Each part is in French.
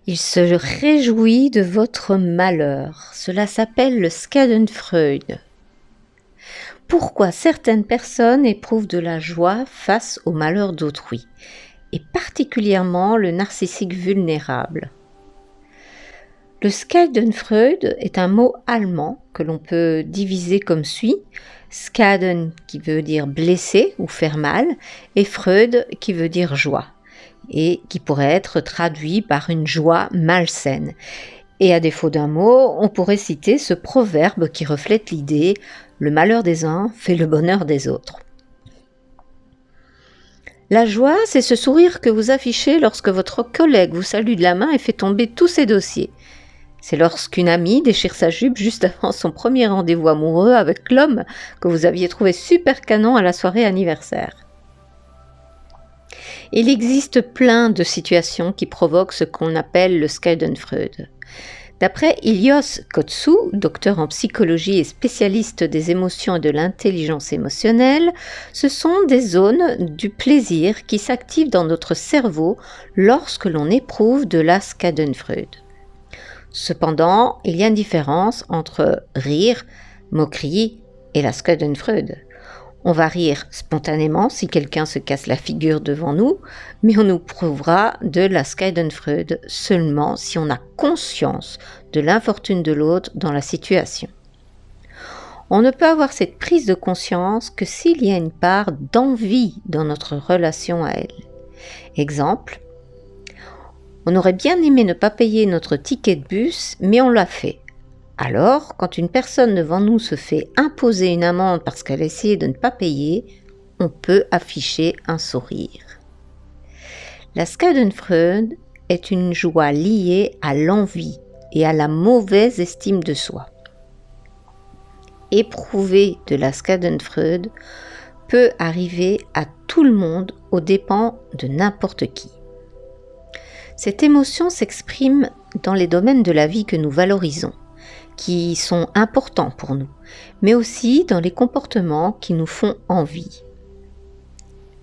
Il se réjouit de votre malheur. Cela s'appelle le Schadenfreude. Pourquoi certaines personnes éprouvent de la joie face au malheur d'autrui, et particulièrement le narcissique vulnérable? Le Schadenfreude est un mot allemand que l'on peut diviser comme suit: Schaden qui veut dire blesser ou faire mal, et Freud qui veut dire joie, et qui pourrait être traduit par une joie malsaine. Et à défaut d'un mot, on pourrait citer ce proverbe qui reflète l'idée: le malheur des uns fait le bonheur des autres. La joie, c'est ce sourire que vous affichez lorsque votre collègue vous salue de la main et fait tomber tous ses dossiers. C'est lorsqu'une amie déchire sa jupe juste avant son premier rendez-vous amoureux avec l'homme que vous aviez trouvé super canon à la soirée anniversaire. Il existe plein de situations qui provoquent ce qu'on appelle le Schadenfreude. D'après Ilios Kotsou, docteur en psychologie et spécialiste des émotions et de l'intelligence émotionnelle, ce sont des zones du plaisir qui s'activent dans notre cerveau lorsque l'on éprouve de la Schadenfreude. Cependant, il y a une différence entre rire, moquerie et la Schadenfreude. On va rire spontanément si quelqu'un se casse la figure devant nous, mais on éprouvera de la Schadenfreude seulement si on a conscience de l'infortune de l'autre dans la situation. On ne peut avoir cette prise de conscience que s'il y a une part d'envie dans notre relation à elle. Exemple: on aurait bien aimé ne pas payer notre ticket de bus, mais on l'a fait. Alors, quand une personne devant nous se fait imposer une amende parce qu'elle a essayé de ne pas payer, on peut afficher un sourire. La Schadenfreude est une joie liée à l'envie et à la mauvaise estime de soi. Éprouver de la Schadenfreude peut arriver à tout le monde aux dépens de n'importe qui. Cette émotion s'exprime dans les domaines de la vie que nous valorisons, qui sont importants pour nous, mais aussi dans les comportements qui nous font envie.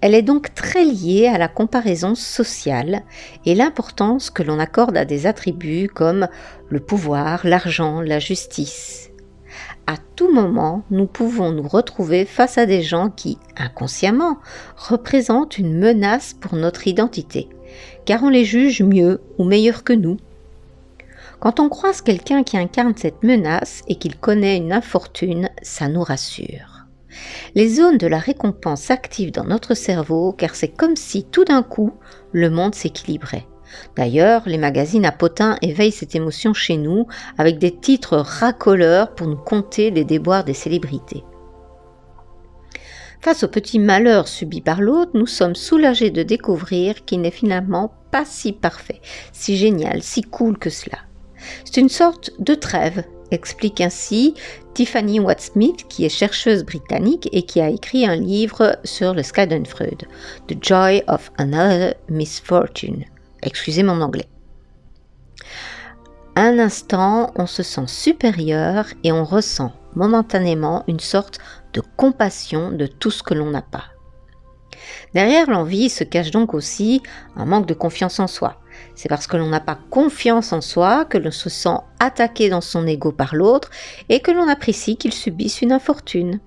Elle est donc très liée à la comparaison sociale et l'importance que l'on accorde à des attributs comme le pouvoir, l'argent, la justice. À tout moment, nous pouvons nous retrouver face à des gens qui, inconsciemment, représentent une menace pour notre identité, car on les juge mieux ou meilleurs que nous. Quand on croise quelqu'un qui incarne cette menace et qu'il connaît une infortune, ça nous rassure. Les zones de la récompense s'activent dans notre cerveau car c'est comme si tout d'un coup, le monde s'équilibrait. D'ailleurs, les magazines à potins éveillent cette émotion chez nous avec des titres racoleurs pour nous conter les déboires des célébrités. Face aux petits malheurs subis par l'autre, nous sommes soulagés de découvrir qu'il n'est finalement pas si parfait, si génial, si cool que cela. C'est une sorte de trêve, explique ainsi Tiffany Watt-Smith, qui est chercheuse britannique et qui a écrit un livre sur le Schadenfreude, The Joy of Another Misfortune. Excusez mon anglais. Un instant, on se sent supérieur et on ressent momentanément une sorte de compassion de tout ce que l'on n'a pas. Derrière l'envie se cache donc aussi un manque de confiance en soi. C'est parce que l'on n'a pas confiance en soi que l'on se sent attaqué dans son ego par l'autre et que l'on apprécie qu'il subisse une infortune.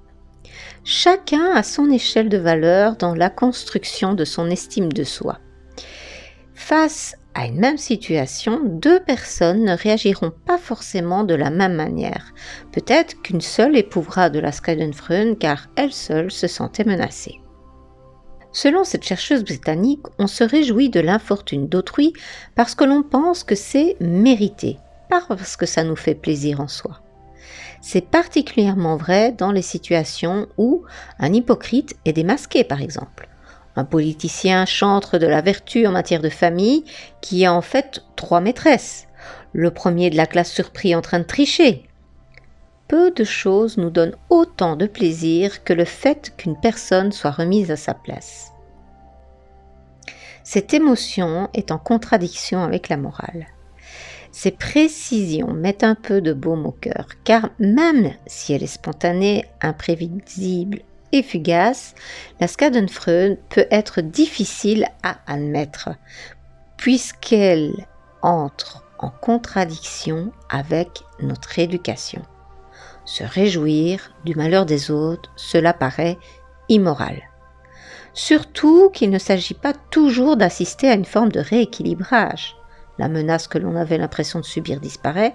Chacun a son échelle de valeur dans la construction de son estime de soi. Face à une même situation, deux personnes ne réagiront pas forcément de la même manière. Peut-être qu'une seule éprouvera de la Schadenfreude car elle seule se sentait menacée. Selon cette chercheuse britannique, on se réjouit de l'infortune d'autrui parce que l'on pense que c'est mérité, pas parce que ça nous fait plaisir en soi. C'est particulièrement vrai dans les situations où un hypocrite est démasqué, par exemple. Un politicien chantre de la vertu en matière de famille qui a en fait 3 maîtresses. Le premier de la classe surpris en train de tricher. Peu de choses nous donnent autant de plaisir que le fait qu'une personne soit remise à sa place. Cette émotion est en contradiction avec la morale. Ces précisions mettent un peu de baume au cœur, car même si elle est spontanée, imprévisible et fugace, la Schadenfreude peut être difficile à admettre, puisqu'elle entre en contradiction avec notre éducation. Se réjouir du malheur des autres, cela paraît immoral. Surtout qu'il ne s'agit pas toujours d'assister à une forme de rééquilibrage. La menace que l'on avait l'impression de subir disparaît,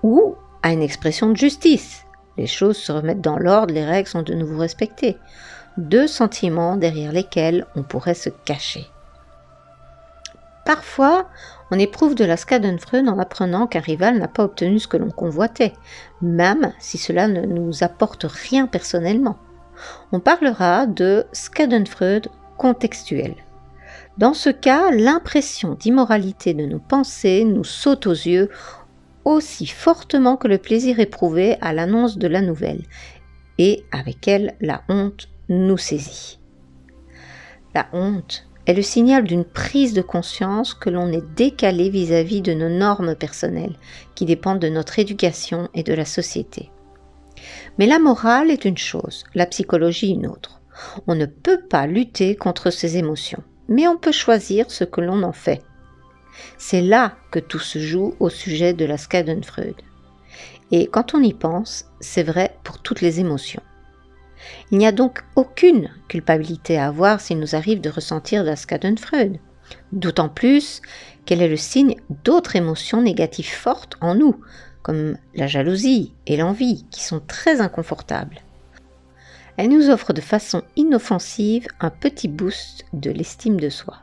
ou à une expression de justice. Les choses se remettent dans l'ordre, les règles sont de nouveau respectées. Deux sentiments derrière lesquels on pourrait se cacher. Parfois, on éprouve de la schadenfreude en apprenant qu'un rival n'a pas obtenu ce que l'on convoitait, même si cela ne nous apporte rien personnellement. On parlera de schadenfreude contextuelle. Dans ce cas, l'impression d'immoralité de nos pensées nous saute aux yeux aussi fortement que le plaisir éprouvé à l'annonce de la nouvelle, et avec elle, la honte nous saisit. La honte est le signal d'une prise de conscience que l'on est décalé vis-à-vis de nos normes personnelles, qui dépendent de notre éducation et de la société. Mais la morale est une chose, la psychologie une autre. On ne peut pas lutter contre ces émotions, mais on peut choisir ce que l'on en fait. C'est là que tout se joue au sujet de la schadenfreude. Et quand on y pense, c'est vrai pour toutes les émotions. Il n'y a donc aucune culpabilité à avoir s'il nous arrive de ressentir de la schadenfreude, d'autant plus qu'elle est le signe d'autres émotions négatives fortes en nous, comme la jalousie et l'envie, qui sont très inconfortables. Elle nous offre de façon inoffensive un petit boost de l'estime de soi.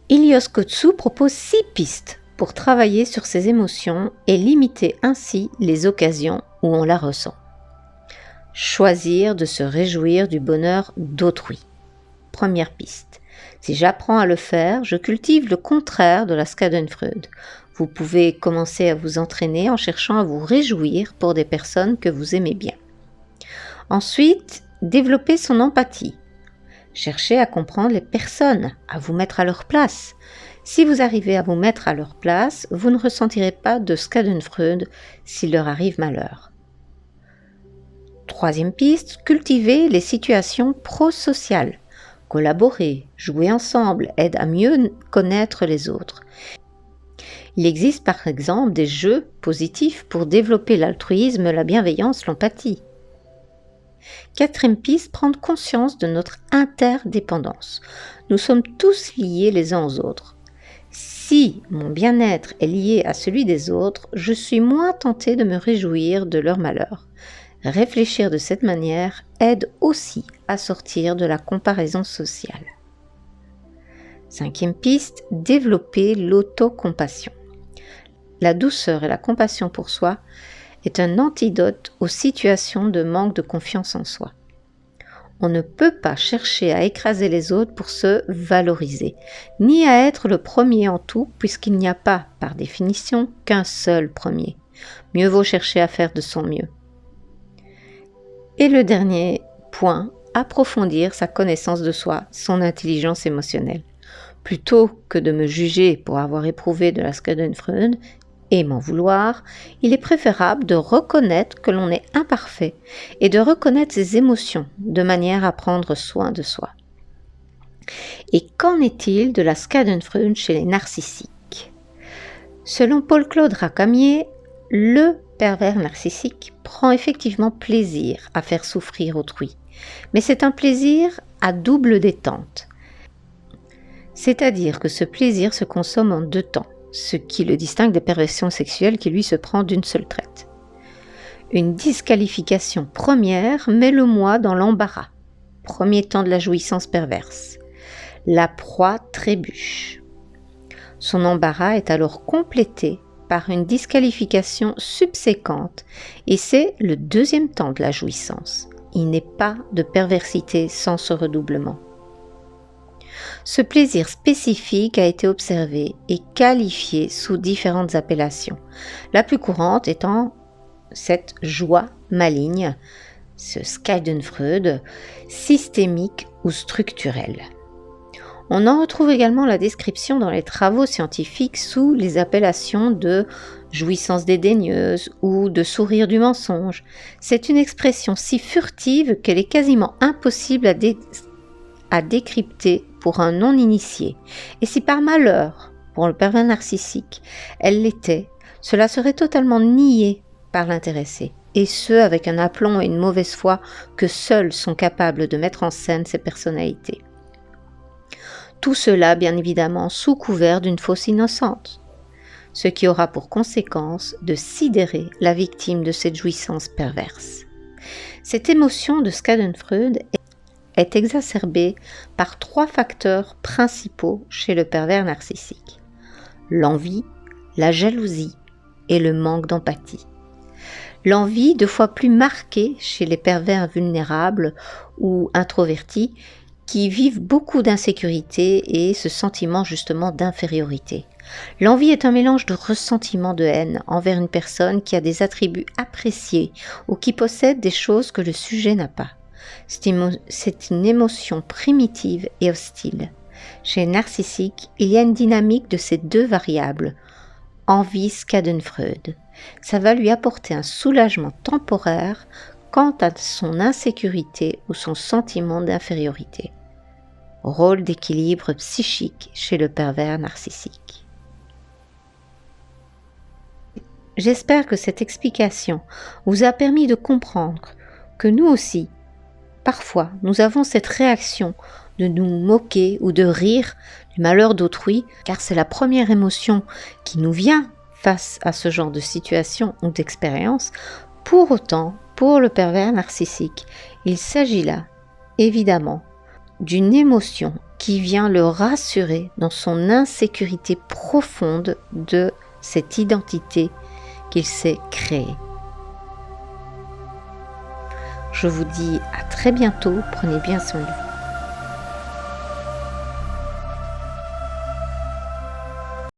Ilios Kotzou propose 6 pistes pour travailler sur ces émotions et limiter ainsi les occasions où on la ressent. Choisir de se réjouir du bonheur d'autrui. Première piste. Si j'apprends à le faire, je cultive le contraire de la schadenfreude. Vous pouvez commencer à vous entraîner en cherchant à vous réjouir pour des personnes que vous aimez bien. Ensuite, développer son empathie. Cherchez à comprendre les personnes, à vous mettre à leur place. Si vous arrivez à vous mettre à leur place, vous ne ressentirez pas de schadenfreude s'il leur arrive malheur. Troisième piste, cultiver les situations prosociales. Collaborer, jouer ensemble aide à mieux connaître les autres. Il existe par exemple des jeux positifs pour développer l'altruisme, la bienveillance, l'empathie. Quatrième piste, prendre conscience de notre interdépendance. Nous sommes tous liés les uns aux autres. Si mon bien-être est lié à celui des autres, je suis moins tenté de me réjouir de leur malheur. Réfléchir de cette manière aide aussi à sortir de la comparaison sociale. Cinquième piste, développer l'autocompassion. La douceur et la compassion pour soi est un antidote aux situations de manque de confiance en soi. On ne peut pas chercher à écraser les autres pour se valoriser, ni à être le premier en tout, puisqu'il n'y a pas, par définition, qu'un seul premier. Mieux vaut chercher à faire de son mieux. Et le dernier point, approfondir sa connaissance de soi, son intelligence émotionnelle. Plutôt que de me juger pour avoir éprouvé de la schadenfreude et m'en vouloir, il est préférable de reconnaître que l'on est imparfait et de reconnaître ses émotions de manière à prendre soin de soi. Et qu'en est-il de la schadenfreude chez les narcissiques ? Selon Paul-Claude Racamier, le pervers narcissique prend effectivement plaisir à faire souffrir autrui, mais c'est un plaisir à double détente. C'est-à-dire que ce plaisir se consomme en 2 temps, ce qui le distingue des perversions sexuelles qui lui se prend d'une seule traite. Une disqualification première met le moi dans l'embarras, premier temps de la jouissance perverse. La proie trébuche. Son embarras est alors complété par une disqualification subséquente et c'est le 2e temps de la jouissance. Il n'est pas de perversité sans ce redoublement. Ce plaisir spécifique a été observé et qualifié sous différentes appellations, la plus courante étant cette joie maligne, ce Schadenfreude, systémique ou structurel. On en retrouve également la description dans les travaux scientifiques sous les appellations de jouissance dédaigneuse ou de sourire du mensonge. C'est une expression si furtive qu'elle est quasiment impossible à décrypter pour un non-initié. Et si par malheur, pour le pervers narcissique, elle l'était, cela serait totalement nié par l'intéressé. Et ce, avec un aplomb et une mauvaise foi que seuls sont capables de mettre en scène ces personnalités. Tout cela, bien évidemment, sous couvert d'une fausse innocence, ce qui aura pour conséquence de sidérer la victime de cette jouissance perverse. Cette émotion de Schadenfreude est exacerbée par 3 facteurs principaux chez le pervers narcissique: l'envie, la jalousie et le manque d'empathie. L'envie, 2 fois plus marquée chez les pervers vulnérables ou introvertis qui vivent beaucoup d'insécurité et ce sentiment justement d'infériorité. L'envie est un mélange de ressentiment, de haine envers une personne qui a des attributs appréciés ou qui possède des choses que le sujet n'a pas. C'est une émotion primitive et hostile. Chez les narcissiques, il y a une dynamique de ces 2 variables. Envie Schadenfreude. Ça va lui apporter un soulagement temporaire quant à son insécurité ou son sentiment d'infériorité. Rôle d'équilibre psychique chez le pervers narcissique. J'espère que cette explication vous a permis de comprendre que nous aussi, parfois, nous avons cette réaction de nous moquer ou de rire du malheur d'autrui, car c'est la première émotion qui nous vient face à ce genre de situation ou d'expérience. Pour autant, pour le pervers narcissique, il s'agit là, évidemment, d'une émotion qui vient le rassurer dans son insécurité profonde de cette identité qu'il s'est créée. Je vous dis à très bientôt, prenez bien soin de vous.